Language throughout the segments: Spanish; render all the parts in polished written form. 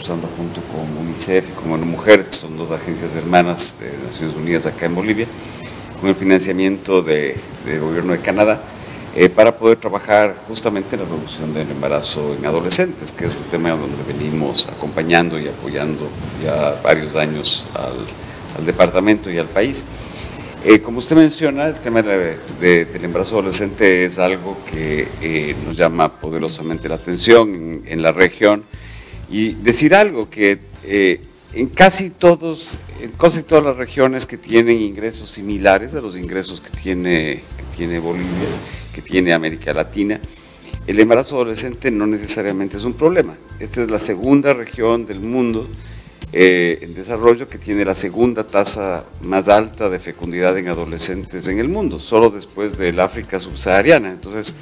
impulsando junto con UNICEF y con ONU Mujeres, que son dos agencias hermanas de Naciones Unidas acá en Bolivia, con el financiamiento del gobierno de Canadá, para poder trabajar justamente en la reducción del embarazo en adolescentes, que es un tema donde venimos acompañando y apoyando ya varios años al departamento y al país. Como usted menciona, el tema del embarazo adolescente es algo que nos llama poderosamente la atención en la región, y decir algo que en casi todas las regiones que tienen ingresos similares a los ingresos que tiene Bolivia, que tiene América Latina, el embarazo adolescente no necesariamente es un problema. Esta es la segunda región del mundo en desarrollo que tiene la segunda tasa más alta de fecundidad en adolescentes en el mundo, solo después del África subsahariana. Entonces,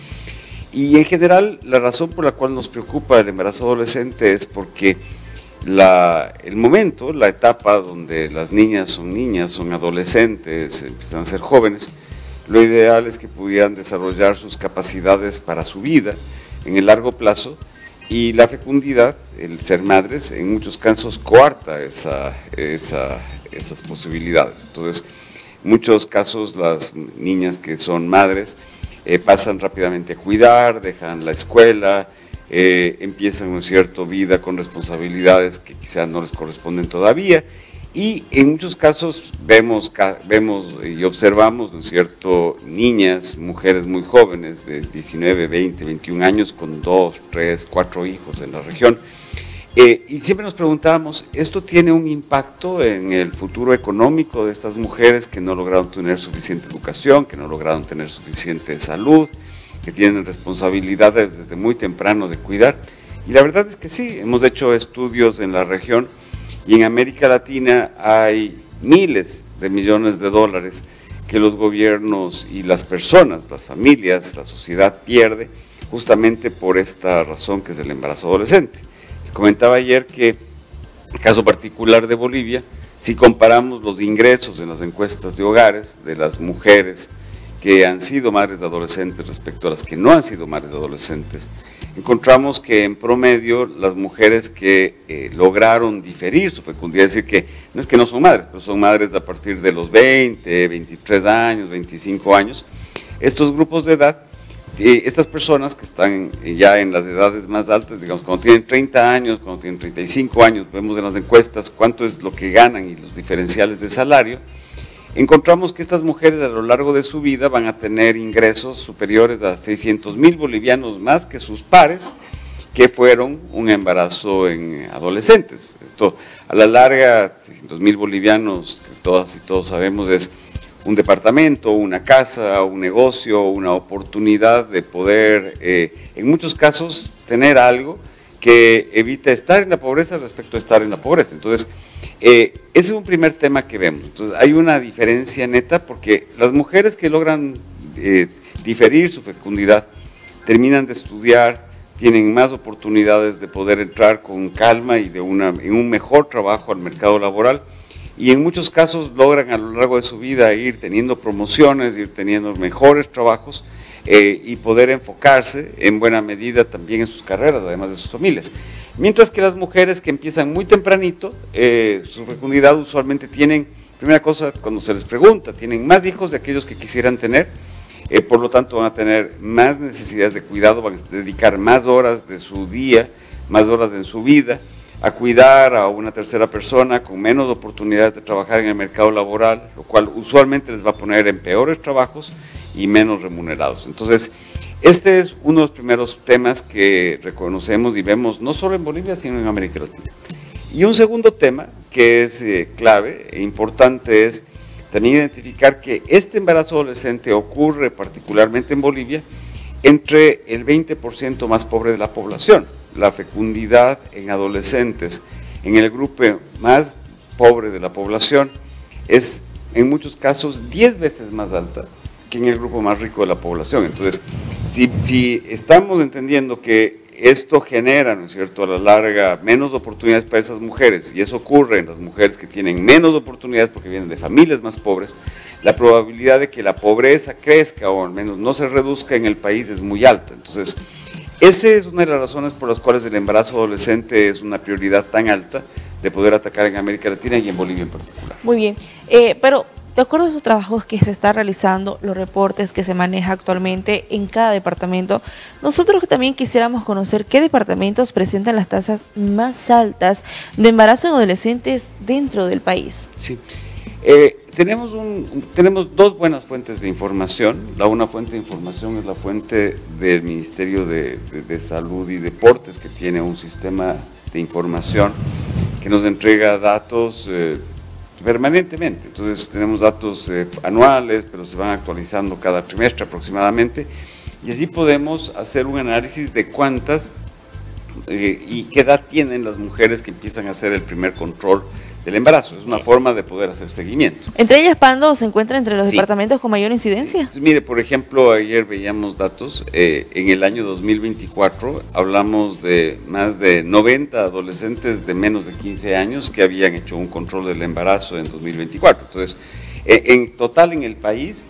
y en general la razón por la cual nos preocupa el embarazo adolescente es porque el momento, la etapa donde las niñas, son adolescentes, empiezan a ser jóvenes, lo ideal es que pudieran desarrollar sus capacidades para su vida en el largo plazo, y la fecundidad, el ser madres, en muchos casos coarta esas posibilidades. Entonces, en muchos casos las niñas que son madres pasan rápidamente a cuidar, dejan la escuela, empiezan una cierta vida con responsabilidades que quizás no les corresponden todavía, y en muchos casos vemos y observamos, ¿no es cierto?, niñas, mujeres muy jóvenes de 19, 20, 21 años con 2, 3, 4 hijos en la región. Y siempre nos preguntábamos, ¿esto tiene un impacto en el futuro económico de estas mujeres que no lograron tener suficiente educación, que no lograron tener suficiente salud, que tienen responsabilidades desde muy temprano de cuidar? Y la verdad es que sí, hemos hecho estudios en la región, y en América Latina hay miles de millones de dólares que los gobiernos y las personas, las familias, la sociedad pierde justamente por esta razón que es el embarazo adolescente. Comentaba ayer que el caso particular de Bolivia, si comparamos los ingresos en las encuestas de hogares de las mujeres que han sido madres de adolescentes respecto a las que no han sido madres de adolescentes, encontramos que en promedio las mujeres que lograron diferir su fecundidad, es decir, que no es que no son madres, pero son madres a partir de los 20, 23 años, 25 años, estos grupos de edad, estas personas que están ya en las edades más altas, digamos, cuando tienen 30 años, cuando tienen 35 años, vemos en las encuestas cuánto es lo que ganan y los diferenciales de salario, encontramos que estas mujeres a lo largo de su vida van a tener ingresos superiores a 600,000 bolivianos más que sus pares que fueron un embarazo en adolescentes. Esto a la larga, 600,000 bolivianos, que todas y todos sabemos, es un departamento, una casa, un negocio, una oportunidad de poder, en muchos casos, tener algo que evita estar en la pobreza respecto a estar en la pobreza. Entonces, ese es un primer tema que vemos. Entonces, hay una diferencia neta porque las mujeres que logran diferir su fecundidad, terminan de estudiar, tienen más oportunidades de poder entrar con calma y en un mejor trabajo al mercado laboral, y en muchos casos logran a lo largo de su vida ir teniendo promociones, ir teniendo mejores trabajos, y poder enfocarse en buena medida también en sus carreras, además de sus familias. Mientras que las mujeres que empiezan muy tempranito, su fecundidad usualmente tienen, primera cosa, cuando se les pregunta, tienen más hijos de aquellos que quisieran tener, por lo tanto van a tener más necesidades de cuidado, van a dedicar más horas de su día, más horas en su vida, a cuidar a una tercera persona con menos oportunidades de trabajar en el mercado laboral, lo cual usualmente les va a poner en peores trabajos y menos remunerados. Entonces, este es uno de los primeros temas que reconocemos y vemos no solo en Bolivia, sino en América Latina. Y un segundo tema que es clave e importante es también identificar que este embarazo adolescente ocurre particularmente en Bolivia entre el 20% más pobre de la población. La fecundidad en adolescentes en el grupo más pobre de la población es en muchos casos 10 veces más alta que en el grupo más rico de la población. Entonces, si estamos entendiendo que esto genera, ¿no es cierto?, a la larga menos oportunidades para esas mujeres, y eso ocurre en las mujeres que tienen menos oportunidades porque vienen de familias más pobres, la probabilidad de que la pobreza crezca o al menos no se reduzca en el país es muy alta. Entonces, Esa es una de las razones por las cuales el embarazo adolescente es una prioridad tan alta de poder atacar en América Latina y en Bolivia en particular. Muy bien, pero de acuerdo a esos trabajos que se está realizando, los reportes que se maneja actualmente en cada departamento, nosotros también quisiéramos conocer qué departamentos presentan las tasas más altas de embarazo en adolescentes dentro del país. Sí. Tenemos dos buenas fuentes de información. La una fuente de información es la fuente del Ministerio de Salud y Deportes, que tiene un sistema de información que nos entrega datos permanentemente. Entonces tenemos datos anuales, pero se van actualizando cada trimestre aproximadamente, y así podemos hacer un análisis de cuántas y qué edad tienen las mujeres que empiezan a hacer el primer control del embarazo. Es una forma de poder hacer seguimiento. ¿Entre ellas Pando se encuentra entre los departamentos con mayor incidencia? Sí. Entonces, mire, por ejemplo, ayer veíamos datos, en el año 2024 hablamos de más de 90 adolescentes de menos de 15 años que habían hecho un control del embarazo en 2024. Entonces, en total en el país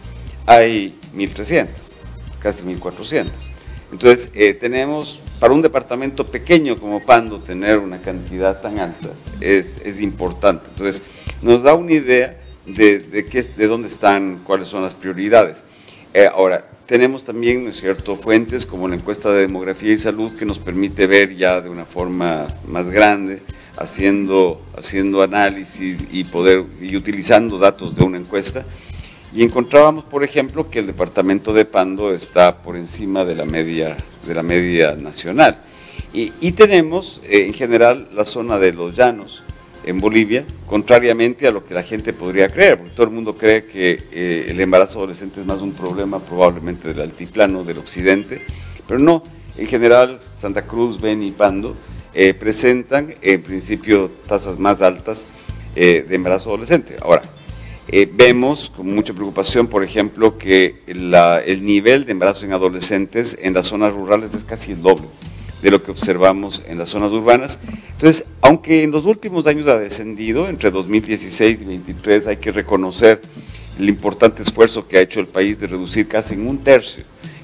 hay 1.300, casi 1.400. Entonces, tenemos, para un departamento pequeño como Pando, tener una cantidad tan alta es importante. Entonces, nos da una idea de dónde están, cuáles son las prioridades. Ahora, tenemos también, ¿no es cierto?, fuentes como la encuesta de demografía y salud, que nos permite ver ya de una forma más grande, haciendo análisis y utilizando datos de una encuesta. Y encontrábamos, por ejemplo, que el departamento de Pando está por encima de la media nacional. Y tenemos, en general, la zona de los llanos en Bolivia, contrariamente a lo que la gente podría creer, porque todo el mundo cree que el embarazo adolescente es más un problema probablemente del altiplano, del occidente, pero no. En general, Santa Cruz, Beni y Pando presentan, en principio, tasas más altas de embarazo adolescente. Ahora, vemos con mucha preocupación, por ejemplo, que el nivel de embarazo en adolescentes en las zonas rurales es casi el doble de lo que observamos en las zonas urbanas. Entonces, aunque en los últimos años ha descendido, entre 2016 y 2023, hay que reconocer el importante esfuerzo que ha hecho el país de reducir casi en 1/3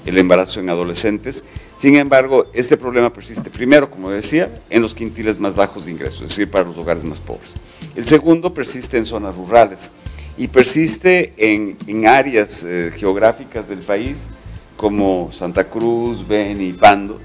el embarazo en adolescentes. Sin embargo, este problema persiste, primero, como decía, en los quintiles más bajos de ingresos, es decir, para los hogares más pobres. El segundo persiste en zonas rurales y persiste en áreas geográficas del país como Santa Cruz, Beni y Pando,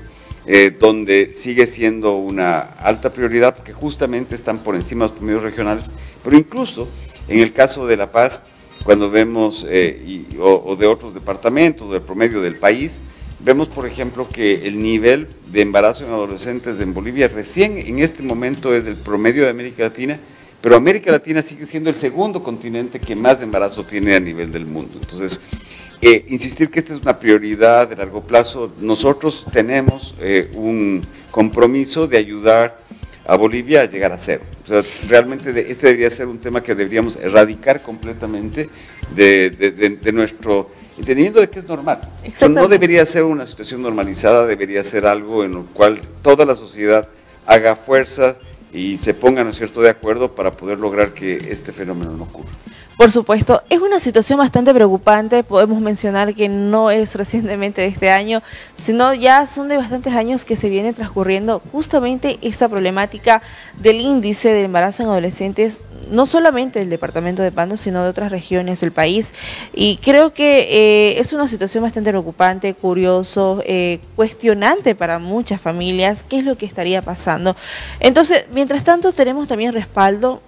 donde sigue siendo una alta prioridad porque justamente están por encima de los promedios regionales, pero incluso en el caso de La Paz, cuando vemos, o de otros departamentos, del promedio del país, vemos, por ejemplo, que el nivel de embarazo en adolescentes en Bolivia recién en este momento es del promedio de América Latina, pero América Latina sigue siendo el segundo continente que más embarazo tiene a nivel del mundo. Entonces, insistir que esta es una prioridad de largo plazo. Nosotros tenemos un compromiso de ayudar a Bolivia a llegar a cero. O sea, realmente este debería ser un tema que deberíamos erradicar completamente de nuestro entendimiento de que es normal. No debería ser una situación normalizada, debería ser algo en lo cual toda la sociedad haga fuerza y se pongan, ¿no es cierto?, de acuerdo para poder lograr que este fenómeno no ocurra. Por supuesto, es una situación bastante preocupante. Podemos mencionar que no es recientemente de este año, sino ya son de bastantes años que se viene transcurriendo justamente esa problemática del índice de embarazo en adolescentes, no solamente del departamento de Pando, sino de otras regiones del país. Y creo que es una situación bastante preocupante, curioso, cuestionante para muchas familias, qué es lo que estaría pasando. Entonces, mientras tanto, tenemos también respaldo,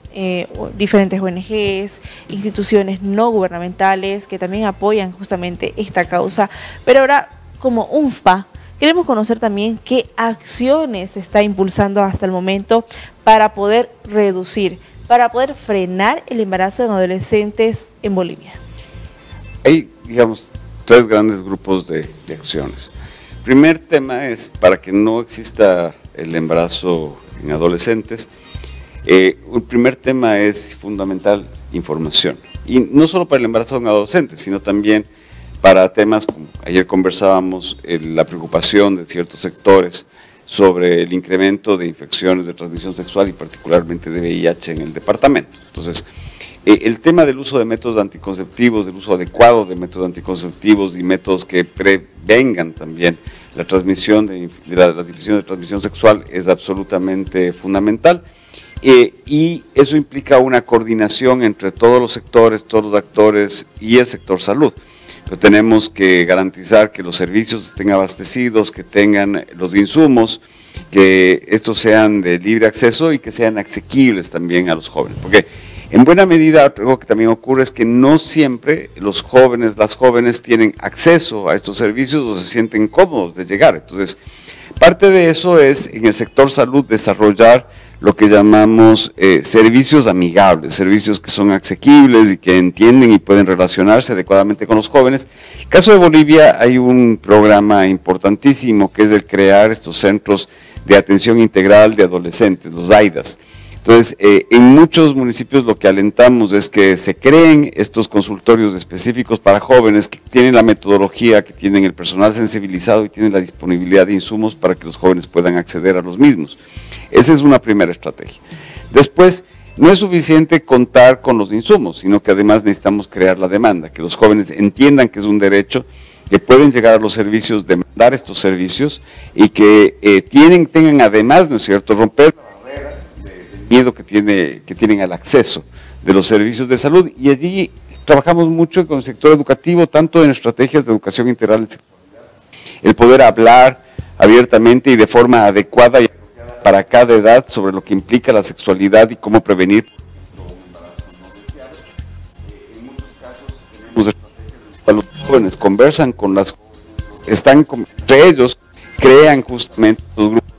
diferentes ONGs, instituciones no gubernamentales que también apoyan justamente esta causa, pero ahora como UNFPA queremos conocer también qué acciones se está impulsando hasta el momento para poder reducir, para poder frenar el embarazo en adolescentes en Bolivia. Hay, digamos, 3 grandes grupos de acciones. El primer tema es para que no exista el embarazo en adolescentes. El primer tema es fundamental, información, y no solo para el embarazo en adolescentes, sino también para temas, como ayer conversábamos, la preocupación de ciertos sectores sobre el incremento de infecciones de transmisión sexual y particularmente de VIH en el departamento. Entonces, el tema del uso de métodos anticonceptivos, del uso adecuado de métodos anticonceptivos y métodos que prevengan también la transmisión las infecciones de transmisión sexual es absolutamente fundamental. Y eso implica una coordinación entre todos los sectores, todos los actores y el sector salud. Pero tenemos que garantizar que los servicios estén abastecidos, que tengan los insumos, que estos sean de libre acceso y que sean asequibles también a los jóvenes. Porque en buena medida algo que también ocurre es que no siempre los jóvenes, las jóvenes tienen acceso a estos servicios o se sienten cómodos de llegar. Entonces, parte de eso es en el sector salud desarrollar lo que llamamos servicios amigables, servicios que son asequibles y que entienden y pueden relacionarse adecuadamente con los jóvenes. En el caso de Bolivia hay un programa importantísimo que es el crear estos centros de atención integral de adolescentes, los AIDAs. Entonces, en muchos municipios lo que alentamos es que se creen estos consultorios específicos para jóvenes que tienen la metodología, que tienen el personal sensibilizado y tienen la disponibilidad de insumos para que los jóvenes puedan acceder a los mismos. Esa es una primera estrategia. Después, no es suficiente contar con los insumos, sino que además necesitamos crear la demanda, que los jóvenes entiendan que es un derecho, que pueden llegar a los servicios, demandar estos servicios y que tengan además, ¿no es cierto?, romper miedo que tienen al acceso de los servicios de salud, y allí trabajamos mucho con el sector educativo, tanto en estrategias de educación integral en sexualidad, el poder hablar abiertamente y de forma adecuada y para cada edad sobre lo que implica la sexualidad y cómo prevenir. En muchos casos tenemos estrategias en las los jóvenes conversan con las están entre ellos, crean justamente los grupos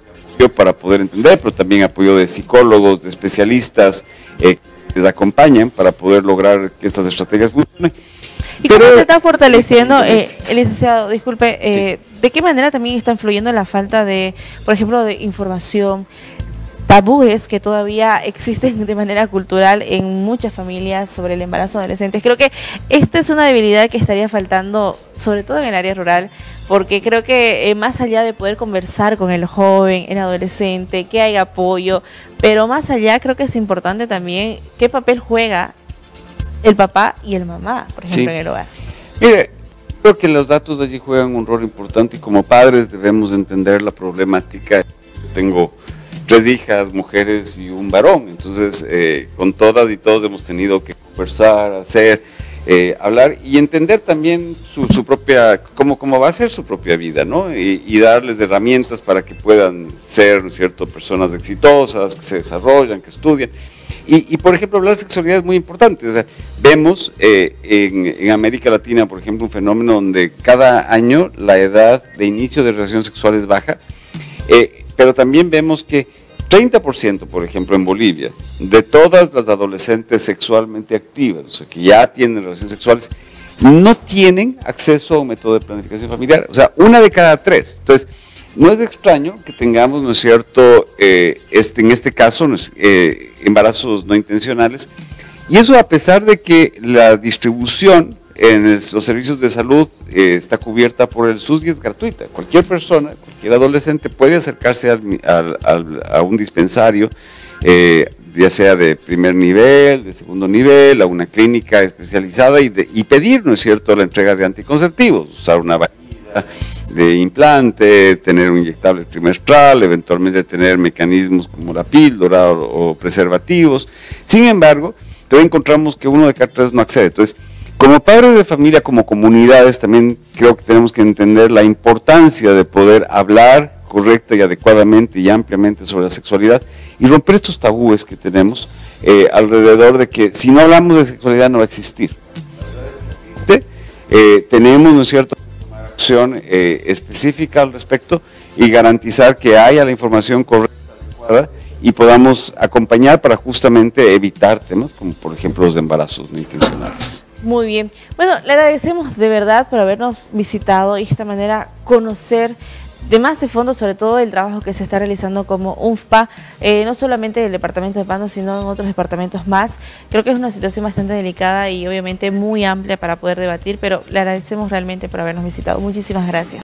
para poder entender, pero también apoyo de psicólogos, de especialistas que les acompañan para poder lograr que estas estrategias funcionen. ¿Y cómo se está fortaleciendo, el licenciado, disculpe, sí, de qué manera también está influyendo la falta de, por ejemplo, de información, tabúes que todavía existen de manera cultural en muchas familias sobre el embarazo de adolescentes? Creo que esta es una debilidad que estaría faltando, sobre todo en el área rural, porque creo que más allá de poder conversar con el joven, el adolescente, que hay apoyo, pero más allá creo que es importante también qué papel juega el papá y el mamá, por ejemplo, sí, en el hogar. Mire, creo que los datos de allí juegan un rol importante y como padres debemos entender la problemática. Tengo 3 hijas, mujeres y un varón, entonces con todas y todos hemos tenido que conversar, hablar y entender también su propia, cómo va a ser su propia vida, ¿no? Y darles herramientas para que puedan ser, ¿no es cierto?, personas exitosas, que se desarrollan, que estudian. Y por ejemplo, hablar de sexualidad es muy importante. O sea, vemos en América Latina, por ejemplo, un fenómeno donde cada año la edad de inicio de relaciones sexuales baja, pero también vemos que 30%, por ejemplo, en Bolivia, de todas las adolescentes sexualmente activas, o sea, que ya tienen relaciones sexuales, no tienen acceso a un método de planificación familiar, o sea, 1 de cada 3. Entonces, no es extraño que tengamos, ¿no es cierto?, en este caso, embarazos no intencionales, y eso a pesar de que la distribución en los servicios de salud está cubierta por el SUS y es gratuita. Cualquier persona, cualquier adolescente puede acercarse a un dispensario, ya sea de primer nivel, de segundo nivel, a una clínica especializada y pedir, ¿no es cierto?, la entrega de anticonceptivos, usar una varilla de implante, tener un inyectable trimestral, eventualmente tener mecanismos como la píldora o preservativos. Sin embargo, todavía encontramos que 1 de cada 3 no accede. Entonces, como padres de familia, como comunidades, también creo que tenemos que entender la importancia de poder hablar correcta y adecuadamente y ampliamente sobre la sexualidad y romper estos tabúes que tenemos alrededor de que si no hablamos de sexualidad no va a existir. Tenemos, ¿no es cierto?, una acción específica al respecto y garantizar que haya la información correcta, adecuada, y podamos acompañar para justamente evitar temas como, por ejemplo, los embarazos no intencionales. Muy bien. Bueno, le agradecemos de verdad por habernos visitado y de esta manera conocer de más de fondo, sobre todo el trabajo que se está realizando como UNFPA, no solamente del departamento de Pando, sino en otros departamentos más. Creo que es una situación bastante delicada y obviamente muy amplia para poder debatir, pero le agradecemos realmente por habernos visitado. Muchísimas gracias.